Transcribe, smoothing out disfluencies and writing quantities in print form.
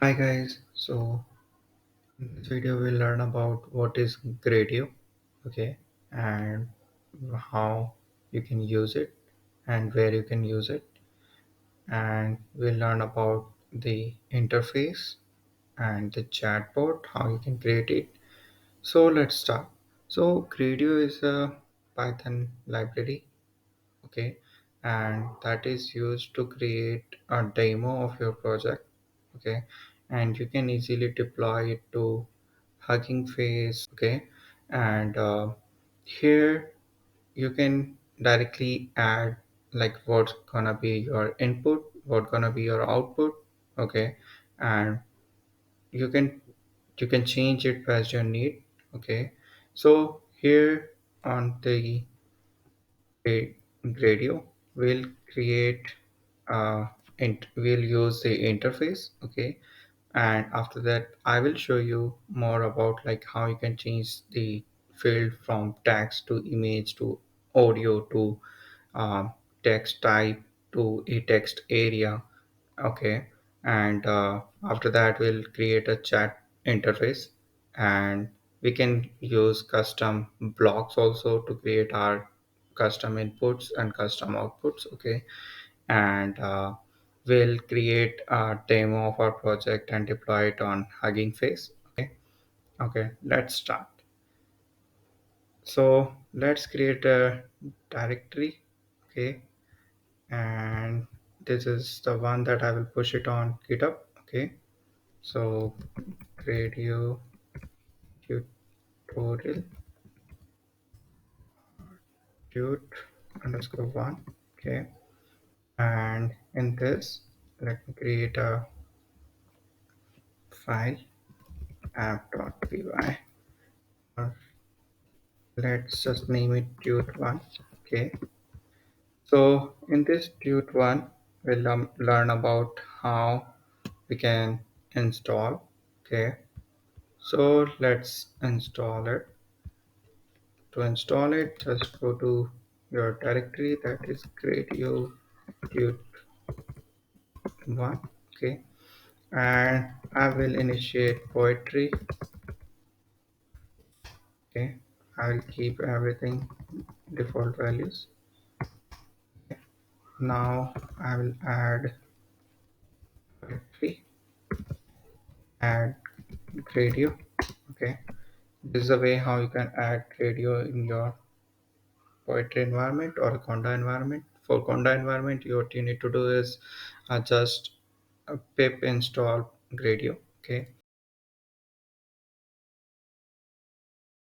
Hi guys, so in this video we'll learn about what is Gradio, okay, and how you can use it and where you can use it, and we'll learn about the interface and the chatbot, how you can create it. So let's start. So Gradio is a Python library, okay, and that is used to create a demo of your project, okay, and you can easily deploy it to Hugging Face, okay, and here you can directly add like what's gonna be your input, what gonna be your output, okay, and you can you can change it as your need, okay. So here on the Gradio, we'll create we'll use the interface, okay, and after that I will show you more about like how you can change the field from text to image to audio to text type to a text area, okay, and after that we'll create a chat interface, and we can use custom blocks also to create our custom inputs and custom outputs, okay, and we'll create a demo of our project and deploy it on Hugging Face, okay. Okay, let's start. So let's create a directory, okay, and this is the one that I will push it on GitHub, okay. So radio tutorial tut underscore one, okay, and in this let me create a file app.py, or let's just name it tut1, okay. So in this tut one we'll learn about how we can install, okay. So let's install it. To install it, just go to your directory, that is Gradio tut1, okay, and I will initiate poetry, okay. I will keep everything default values. Now I will add poetry, add Gradio, okay. This is a way how you can add Gradio in your poetry environment or a conda environment. For conda environment, what you need to do is just pip install Gradio, okay,